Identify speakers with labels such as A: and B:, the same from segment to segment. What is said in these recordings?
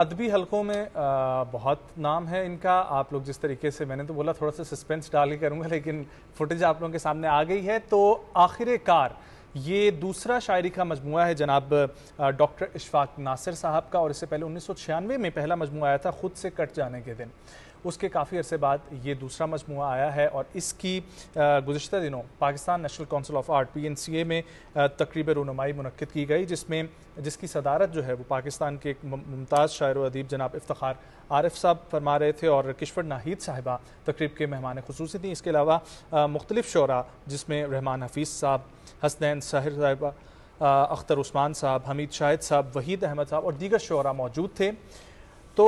A: अदबी हलकों में बहुत नाम है इनका। आप लोग जिस तरीके से, मैंने तो बोला थोड़ा सा सस्पेंस डाल के करूंगा, लेकिन फुटेज आप लोगों के सामने आ गई है। तो आखिरकार ये दूसरा शायरी का मजमुआ है जनाब डॉक्टर इशफाक नासिर साहब का, और इससे पहले 1996 में पहला मजमुआ आया था खुद से कट जाने के दिन। उसके काफ़ी अरसे बाद ये दूसरा मजमुआ आया है, और इसकी गुज़िश्ता दिनों Pakistan national council of art PNCA में तकरीब रुनुमाई मुनक्किद की गई, जिसकी सदारत जो है वो पाकिस्तान के एक मुमताज़ शायर व अदीब जनाब इफ्तिखार आरिफ साहब फरमा रहे थे, और किश्वर नाहिद साहिबा तकरीब के मेहमान खुसूसी थी। इसके अलावा मुख्तलिफ शोरा जिसमें रहमान हफीज़ साहब, हसनैन साहिर साहिबा, अख्तर उस्मान साहब, हमीद शाहिद साहब, वहीद अहमद साहब और दीगर शोरा मौजूद थे। तो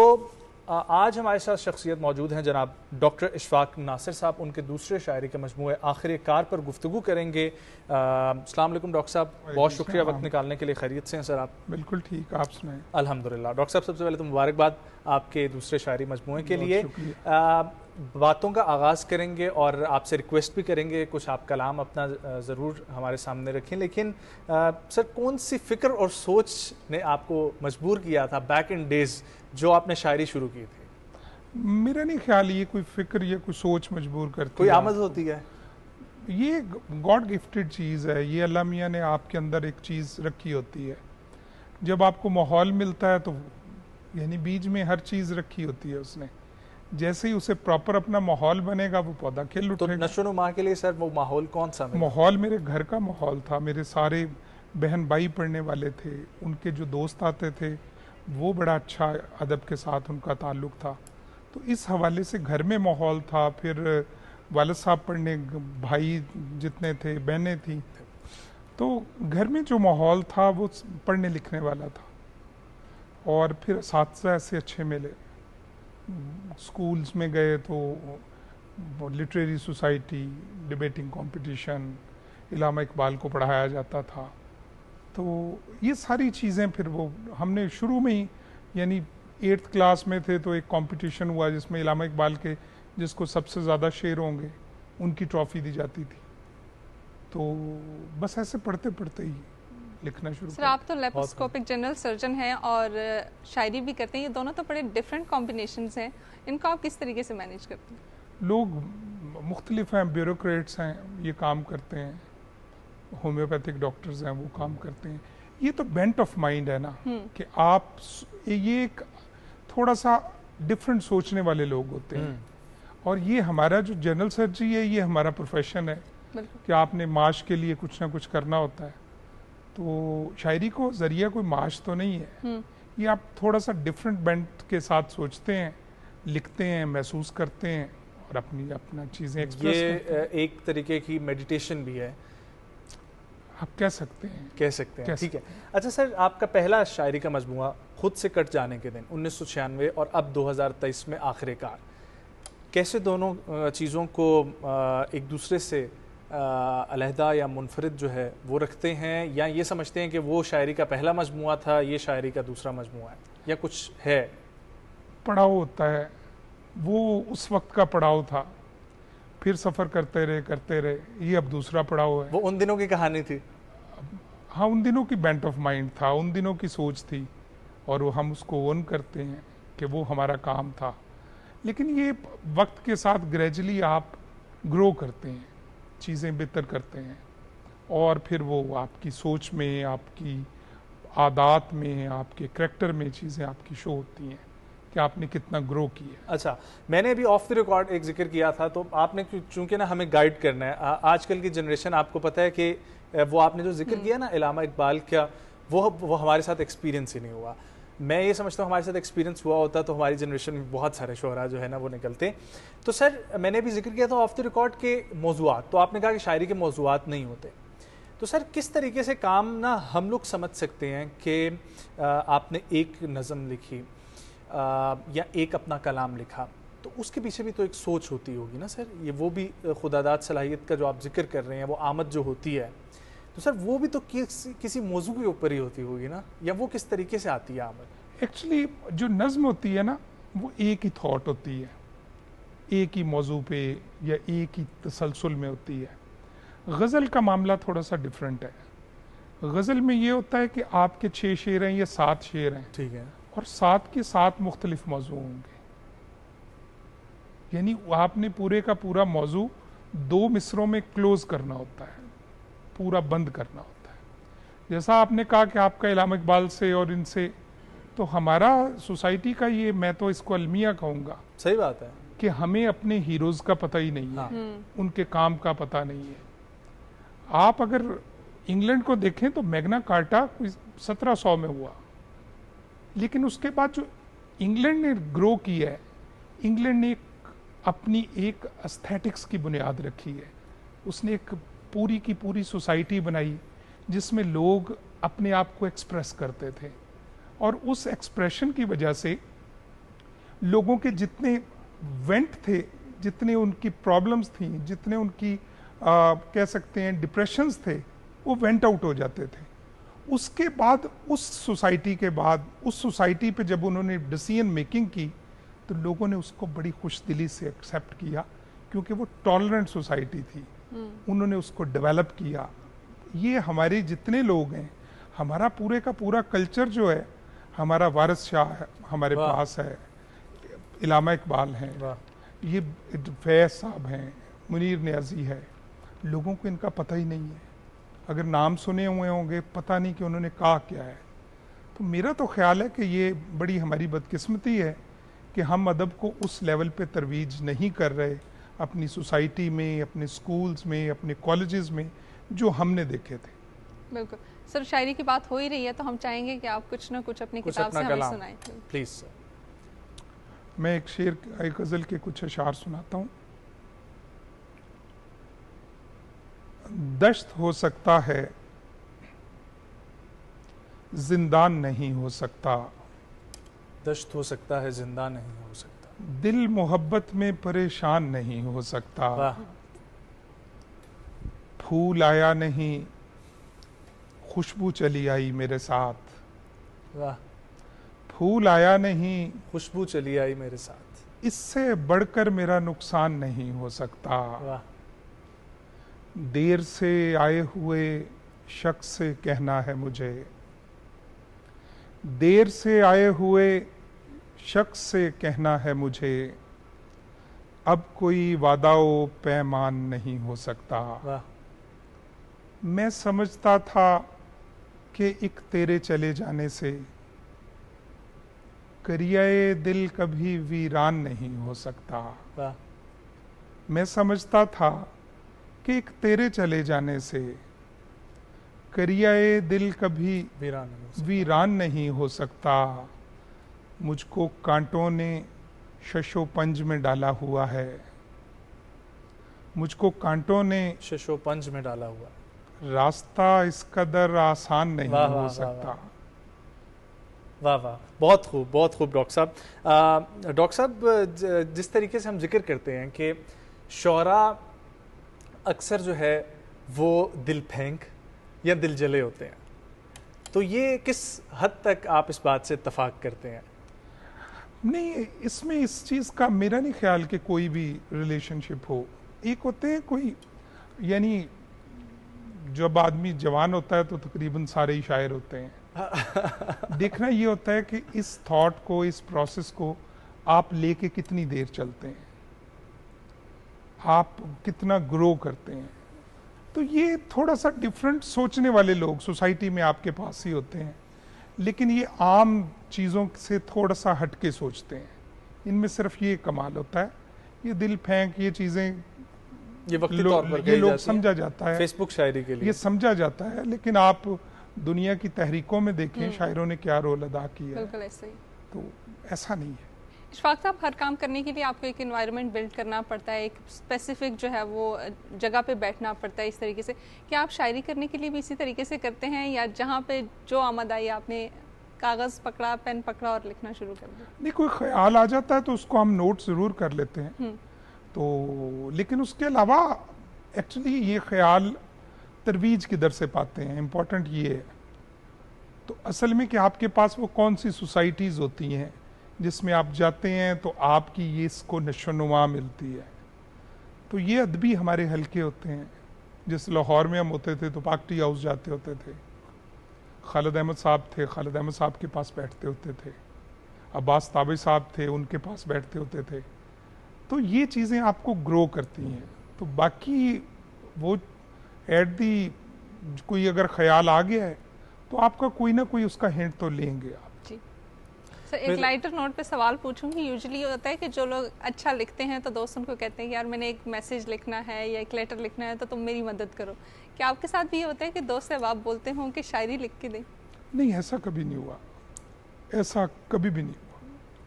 A: आज हमारे साथ शख्सियत मौजूद हैं जनाब डॉक्टर इशफाक नासिर साहब। उनके दूसरे शायरी के मजमूए आखिरकार पर गुफ्तगू करेंगे। अस्सलाम वालेकुम डॉक्टर साहब, बहुत शुक्रिया वक्त निकालने के लिए। खैरियत से हैं सर आप?
B: बिल्कुल ठीक, आप सुनाएं।
A: अल्हम्दुलिल्लाह। डॉक्टर साहब, सबसे पहले तो मुबारकबाद आपके दूसरे शायरी मजमूए के लिए। बातों का आगाज़ करेंगे और आपसे रिक्वेस्ट भी करेंगे कुछ आप कलाम अपना ज़रूर हमारे सामने रखें, लेकिन सर कौन सी फ़िक्र और सोच ने आपको मजबूर किया था बैक इन डेज़ जो आपने शायरी शुरू की थी?
B: मेरा नहीं ख्याल ये कोई फिक्र या कोई सोच मजबूर करती
A: कोई
B: है।
A: आमद होती है?
B: ये गॉड गिफ्टेड चीज़ है। ये अल्लाह मियाँ ने आपके अंदर एक चीज़ रखी होती है। जब आपको माहौल मिलता है तो यानी बीज में हर चीज़ रखी होती है उसने, जैसे ही उसे प्रॉपर अपना माहौल बनेगा वो पौधा खिल उठेगा।
A: तो नशो-नुमा के लिए सर वो माहौल कौन सा?
B: माहौल मेरे घर का माहौल था। मेरे सारे बहन भाई पढ़ने वाले थे, उनके जो दोस्त आते थे वो बड़ा अच्छा अदब के साथ उनका ताल्लुक़ था, तो इस हवाले से घर में माहौल था। फिर वालिद साहब पढ़ने, भाई जितने थे, बहनें थी, तो घर में जो माहौल था वो पढ़ने लिखने वाला था। और फिर साथी ऐसे अच्छे मिले, स्कूल्स में गए तो literary society, debating competition, Allama Iqbal को पढ़ाया जाता था। तो ये सारी चीज़ें फिर वो हमने शुरू में ही, यानी 8th क्लास में थे तो एक कंपटीशन हुआ जिसमें इलामा इकबाल के जिसको सबसे ज़्यादा शेर होंगे उनकी ट्रॉफ़ी दी जाती थी। तो बस ऐसे पढ़ते पढ़ते ही लिखना शुरू।
C: सर आप तो लेप्रोस्कोपिक जनरल सर्जन हैं और शायरी भी करते हैं, ये दोनों तो बड़े डिफरेंट कॉम्बिनेशंस हैं, इनको आप किस तरीके से मैनेज करते हैं?
B: लोग मुख्तलिफ हैं, ब्यूरोक्रेट्स हैं, ये काम करते हैं, होम्योपैथिक डॉक्टर्स हैं वो काम करते हैं। ये तो बेंट ऑफ माइंड है ना कि आप ये एक थोड़ा सा डिफरेंट सोचने वाले लोग होते हैं। और ये हमारा जो जनरल सर्जरी है ये हमारा प्रोफेशन है कि आपने माश के लिए कुछ ना कुछ करना होता है। तो शायरी को जरिया कोई माश तो नहीं है, ये आप थोड़ा सा डिफरेंट बेंट के साथ सोचते हैं, लिखते हैं, महसूस करते हैं और अपना चीज़ें एक्सप्रेस करते हैं।
A: एक तरीके की मेडिटेशन भी है,
B: आप कह सकते हैं।
A: ठीक है। अच्छा सर, आपका पहला शायरी का मजमुआ खुद से कट जाने के दिन 1996 और अब 2023 में आखिरकार, कैसे दोनों चीज़ों को एक दूसरे से अलहदा या मुनफरिद जो है वो रखते हैं, या ये समझते हैं कि वो शायरी का पहला मजमुआ था, ये शायरी का दूसरा मजमुआ है, या कुछ है?
B: पड़ाव होता है, वो उस वक्त का पड़ाव था, फिर सफ़र करते रहे, ये अब दूसरा पड़ाव है।
A: वो उन दिनों की कहानी थी?
B: हाँ, उन दिनों की बेंट ऑफ माइंड था, उन दिनों की सोच थी, और वो हम उसको ओन करते हैं कि वो हमारा काम था। लेकिन ये वक्त के साथ ग्रेजुअली आप ग्रो करते हैं, चीज़ें बेहतर करते हैं, और फिर वो आपकी सोच में, आपकी आदत में, आपके करैक्टर में चीज़ें आपकी शो होती हैं कि आपने कितना ग्रो किया।
A: अच्छा, मैंने अभी ऑफ द रिकॉर्ड एक जिक्र किया था, तो आपने चूंकि ना हमें गाइड करना है, आजकल की जनरेशन आपको पता है कि वो आपने जो जिक्र किया ना इलामा इकबाल का, वो हमारे साथ एक्सपीरियंस ही नहीं हुआ। मैं ये समझता हूँ हमारे साथ एक्सपीरियंस हुआ होता तो हमारी जनरेशन में बहुत सारे शोहरा जो है ना वो निकलते। तो सर मैंने भी जिक्र किया था ऑफ द रिकॉर्ड के मौज़ूआत, तो आपने कहा कि शायरी के मौज़ूआत नहीं होते। तो सर किस तरीके से काम ना हम लोग समझ सकते हैं कि आपने एक नज़म लिखी या एक अपना कलाम लिखा, तो उसके पीछे भी तो एक सोच होती होगी ना सर, ये वो भी खुदादाद सलाहियत का जो आप जिक्र कर रहे हैं, वो आमद जो होती है, तो सर वो भी तो किसी मौजू के ऊपर ही होती होगी ना, या वो किस तरीके से आती है आमद?
B: एक्चुअली जो नज़्म होती है ना वो एक ही थॉट होती है, एक ही मौजू पे या एक ही तसलसल में होती है। गज़ल का मामला थोड़ा सा डिफरेंट है। गज़ल में ये होता है कि आपके 6 शेर हैं या 7 शेर हैं,
A: ठीक है,
B: और 7 के 7 मुख्तलिफ मौजू होंगे, यानी आपने पूरे का पूरा मौजू 2 मिसरों में क्लोज करना होता है, पूरा बंद करना होता है। जैसा आपने कहा कि आपका इल्हाम इकबाल से और इनसे, तो हमारा सोसाइटी का ये, मैं तो इसको अलमिया कहूँगा,
A: सही बात है
B: कि हमें अपने हीरोज़ का पता ही नहीं है, उनके काम का पता नहीं है। आप अगर इंग्लैंड को देखें तो मैग्ना कार्टा 1700 में हुआ, लेकिन उसके बाद जो इंग्लैंड ने ग्रो किया है, इंग्लैंड ने अपनी एक एस्थेटिक्स की बुनियाद रखी है। उसने एक पूरी की पूरी सोसाइटी बनाई जिसमें लोग अपने आप को एक्सप्रेस करते थे, और उस एक्सप्रेशन की वजह से लोगों के जितने वेंट थे, जितने उनकी प्रॉब्लम्स थी, जितने उनकी कह सकते हैं डिप्रेशंस थे, वो वेंट आउट हो जाते थे। उसके बाद उस सोसाइटी के बाद उस सोसाइटी पे जब उन्होंने डिसीजन मेकिंग की तो लोगों ने उसको बड़ी खुशदिली से एक्सेप्ट किया, क्योंकि वो टॉलरेंट सोसाइटी थी। उन्होंने उसको डेवलप किया। ये हमारे जितने लोग हैं, हमारा पूरे का पूरा कल्चर जो है, हमारा वारिस शाह है, हमारे पास है, इल्हामा इकबाल हैं, ये फैज साहब हैं, मुनीर नियाज़ी है, लोगों को इनका पता ही नहीं है। अगर नाम सुने हुए होंगे, पता नहीं कि उन्होंने कहा क्या है। तो मेरा तो ख्याल है कि ये बड़ी हमारी बदकिस्मती है कि हम अदब को उस लेवल पे तरवीज नहीं कर रहे अपनी सोसाइटी में, अपने स्कूल्स में, अपने कॉलेजेस में, जो हमने देखे थे।
C: बिल्कुल सर, शायरी की बात हो ही रही है तो हम चाहेंगे कि आप कुछ ना कुछ अपनी किताब से हमें सुनाएं
A: प्लीज सर।
B: मैं एक शेर, एक गज़ल के कुछ अशार सुनाता हूँ। दश्त हो सकता है, जिंदान नहीं हो सकता।
A: दश्त हो सकता है, जिंदा नहीं हो सकता।
B: दिल मोहब्बत में परेशान नहीं हो सकता। फूल आया नहीं, खुशबू चली आई मेरे साथ।
A: वाह।
B: फूल आया नहीं,
A: खुशबू चली आई मेरे साथ।
B: इससे बढ़कर मेरा नुकसान नहीं हो सकता।
A: वाह।
B: देर से आए हुए शख्स से कहना है मुझे, देर से आए हुए शख्स से कहना है मुझे, अब कोई वादाओ पैमान नहीं हो सकता।
A: वाह।
B: मैं समझता था कि एक तेरे चले जाने से करियाए दिल कभी वीरान नहीं हो सकता।
A: वाह।
B: मैं समझता था कि एक तेरे चले जाने से करियाए दिल कभी वीरान नहीं हो सकता। मुझको कांटों ने शशो पंज में डाला हुआ है। मुझको कांटों ने
A: शशो पंज में डाला हुआ है।
B: रास्ता इस कदर आसान नहीं हो सकता।
A: वाह वाह, बहुत खूब, बहुत खूब डॉक्टर साहब। डॉक्टर साहब, जिस तरीके से हम जिक्र करते हैं कि शोरा अक्सर जो है वो दिल फेंक या दिल जले होते हैं, तो ये किस हद तक आप इस बात से इत्तफाक करते हैं?
B: नहीं, इसमें इस चीज़ का मेरा नहीं ख्याल कि कोई भी रिलेशनशिप हो। एक होते हैं कोई, यानी जब आदमी जवान होता है तो तकरीबन सारे ही शायर होते हैं। देखना ये होता है कि इस थॉट को, इस प्रोसेस को आप लेके कितनी देर चलते हैं, आप कितना ग्रो करते हैं। तो ये थोड़ा सा डिफरेंट सोचने वाले लोग सोसाइटी में आपके पास ही होते हैं, लेकिन ये आम चीज़ों से थोड़ा सा हटके सोचते हैं। इनमें सिर्फ ये कमाल होता है, ये दिल फेंक, ये चीज़ें
A: ये वक्ती तौर पर
B: ये लोग समझा जाता है,
A: फेसबुक शायरी के लिए
B: ये समझा जाता है, लेकिन आप दुनिया की तहरीकों में देखें शायरों ने क्या रोल अदा किया है,
C: बिल्कुल ऐसा ही।
B: तो ऐसा नहीं है।
C: इशफाक साहब, हर काम करने के लिए आपको एक एनवायरनमेंट बिल्ड करना पड़ता है, एक स्पेसिफिक जो है वो जगह पे बैठना पड़ता है। इस तरीके से क्या आप शायरी करने के लिए भी इसी तरीके से करते हैं, या जहाँ पे जो आमद आई आपने कागज़ पकड़ा, पेन पकड़ा और लिखना शुरू कर दिया?
B: नहीं, कोई ख्याल आ जाता है तो उसको हम नोट ज़रूर कर लेते हैं, तो लेकिन उसके अलावा एक्चुअली ये ख्याल तरवीज किधर से पाते हैं, इम्पोर्टेंट ये है। तो असल में कि आपके पास वो कौन सी सोसाइटीज़ होती हैं जिसमें आप जाते हैं तो आपकी ये इसको नशोनुमा मिलती है। तो ये अदबी हमारे हल्के होते हैं। जैसे लाहौर में हम होते थे तो पाक टी हाउस जाते होते थे, खालिद अहमद साहब थे, खालिद अहमद साहब के पास बैठते होते थे। अब्बास ताबी साहब थे, उनके पास बैठते होते थे। तो ये चीज़ें आपको ग्रो करती हैं। तो बाकी वो एट दी कोई अगर ख्याल आ गया है तो आपका कोई ना कोई उसका हिंट तो लेंगे आप।
C: जी सर, एक लाइटर नोट पे सवाल पूछूंगी। यूजुअली होता है कि जो लोग अच्छा लिखते हैं तो दोस्त उनको कहते हैं कि यार मैंने एक मैसेज लिखना है या एक लेटर लिखना है तो तुम मेरी मदद करो। क्या आपके साथ भी ये होता है कि दोस्त से आप बोलते हो कि शायरी लिख के दें?
B: नहीं, ऐसा कभी नहीं हुआ, ऐसा कभी भी नहीं हुआ।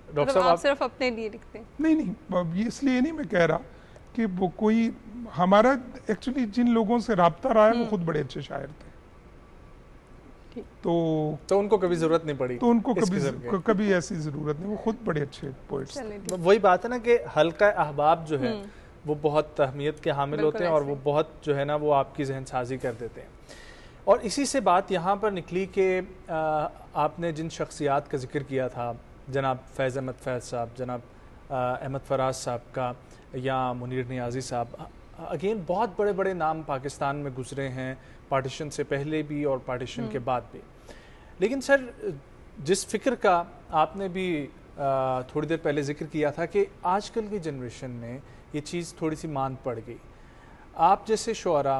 A: डॉक्टर
C: मतलब
A: साहब
C: आप सिर्फ अपने लिए लिखते हैं?
B: नहीं, ये इसलिए नहीं मैं कह रहा कि वो कोई हमारा एक्चुअली जिन लोगों से राब्ता रहा है वो खुद बड़े अच्छे शायर थे, तो
A: उनको कभी जरूरत नहीं पड़ी,
B: तो उनको
A: इस किस्म के।
B: कभी ऐसी जरूरत नहीं, वो खुद बड़े अच्छे पोइट्स थे।
A: वही बात है ना कि हल्का अहबाब जो है वो बहुत अहमियत के हामिल होते हैं और वो बहुत जो है ना वो आपकी जहन साजी कर देते हैं। और इसी से बात यहाँ पर निकली कि आपने जिन शख्सियात का जिक्र किया था, जनाब फैज़ अहमद फैज़ साहब, जनाब अहमद फराज साहब का, या मुनीर नियाज़ी साहब, अगेन बहुत बड़े बड़े नाम पाकिस्तान में गुजरे हैं, पार्टीशन से पहले भी और पार्टीशन के बाद भी। लेकिन सर, जिस फ़िक्र का आपने भी थोड़ी देर पहले जिक्र किया था कि आजकल की जनरेशन में ये चीज़ थोड़ी सी मान पड़ गई। आप जैसे शुअरा